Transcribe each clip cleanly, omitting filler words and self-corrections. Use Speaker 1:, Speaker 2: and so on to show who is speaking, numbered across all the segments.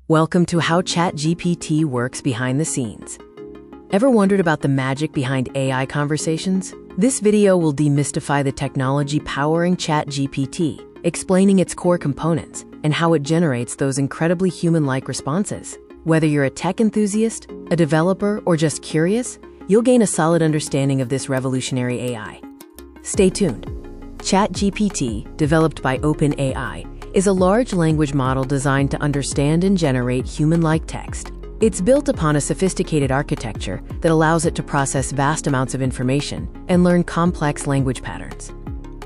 Speaker 1: Welcome to how ChatGPT works behind the scenes. Ever wondered about the magic behind AI conversations? This video will demystify the technology powering ChatGPT, explaining its core components and how it generates those incredibly human-like responses. Whether you're a tech enthusiast, a developer, or just curious, you'll gain a solid understanding of this revolutionary AI. Stay tuned. ChatGPT, developed by OpenAI, is a large language model designed to understand and generate human-like text. It's built upon a sophisticated architecture that allows it to process vast amounts of information and learn complex language patterns.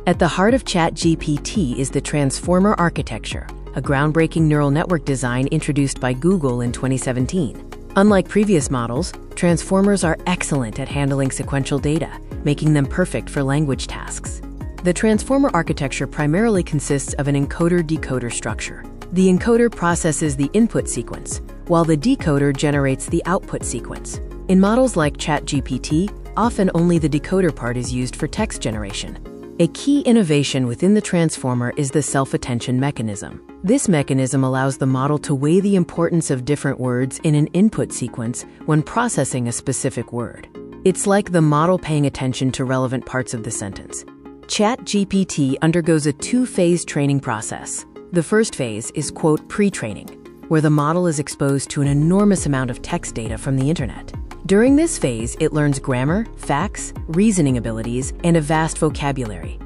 Speaker 1: At the heart of ChatGPT is the transformer architecture, a groundbreaking neural network design introduced by Google in 2017. Unlike previous models, transformers are excellent at handling sequential data, making them perfect for language tasks. The transformer architecture primarily consists of an encoder-decoder structure. The encoder processes the input sequence, while the decoder generates the output sequence. In models like ChatGPT, often only the decoder part is used for text generation. A key innovation within the transformer is the self-attention mechanism. This mechanism allows the model to weigh the importance of different words in an input sequence when processing a specific word. It's like the model paying attention to relevant parts of the sentence. ChatGPT undergoes a two-phase training process. The first phase is, pre-training, where the model is exposed to an enormous amount of text data from the internet. During this phase, it learns grammar, facts, reasoning abilities, and a vast vocabulary.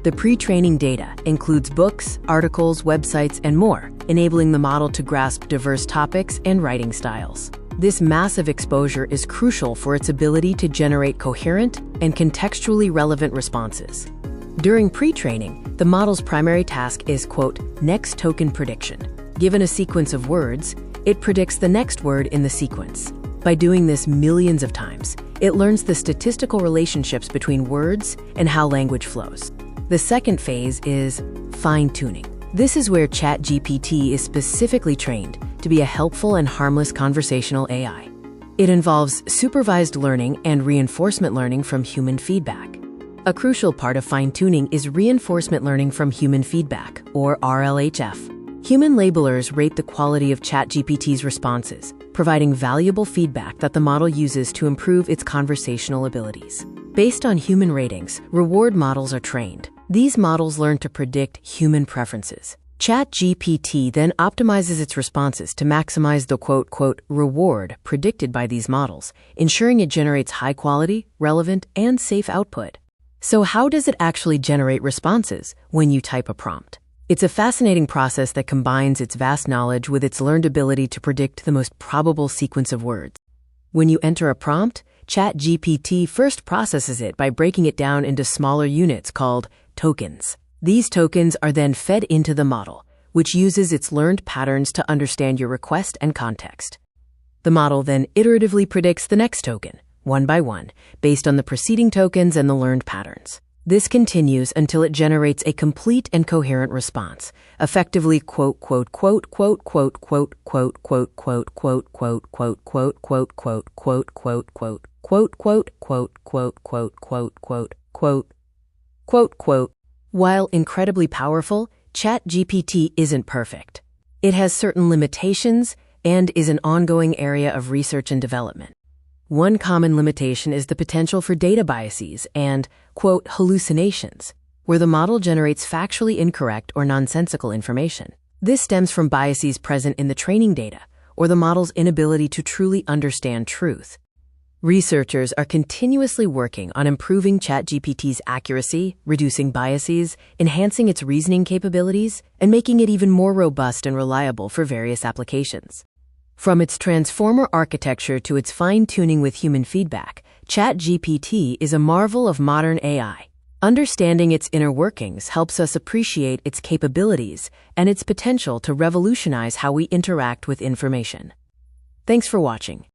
Speaker 1: The pre-training data includes books, articles, websites, and more, enabling the model to grasp diverse topics and writing styles. This massive exposure is crucial for its ability to generate coherent and contextually relevant responses. During pre-training, the model's primary task is, next token prediction. Given a sequence of words, it predicts the next word in the sequence. By doing this millions of times, it learns the statistical relationships between words and how language flows. The second phase is fine-tuning. This is where ChatGPT is specifically trained to be a helpful and harmless conversational AI. It involves supervised learning and reinforcement learning from human feedback. A crucial part of fine-tuning is reinforcement learning from human feedback, or RLHF. Human labelers rate the quality of ChatGPT's responses, providing valuable feedback that the model uses to improve its conversational abilities. Based on human ratings, reward models are trained. These models learn to predict human preferences. ChatGPT then optimizes its responses to maximize the reward predicted by these models, ensuring it generates high-quality, relevant, and safe output. So how does it actually generate responses when you type a prompt? It's a fascinating process that combines its vast knowledge with its learned ability to predict the most probable sequence of words. When you enter a prompt, ChatGPT first processes it by breaking it down into smaller units called tokens. These tokens are then fed into the model, which uses its learned patterns to understand your request and context. The model then iteratively predicts the next token, one by one, based on the preceding tokens and the learned patterns. This continues until it generates a complete and coherent response, effectively While incredibly powerful, ChatGPT isn't perfect. It has certain limitations and is an ongoing area of research and development. One common limitation is the potential for data biases and, hallucinations, where the model generates factually incorrect or nonsensical information. This stems from biases present in the training data or the model's inability to truly understand truth. Researchers are continuously working on improving ChatGPT's accuracy, reducing biases, enhancing its reasoning capabilities, and making it even more robust and reliable for various applications. From its transformer architecture to its fine-tuning with human feedback, ChatGPT is a marvel of modern AI. Understanding its inner workings helps us appreciate its capabilities and its potential to revolutionize how we interact with information. Thanks for watching.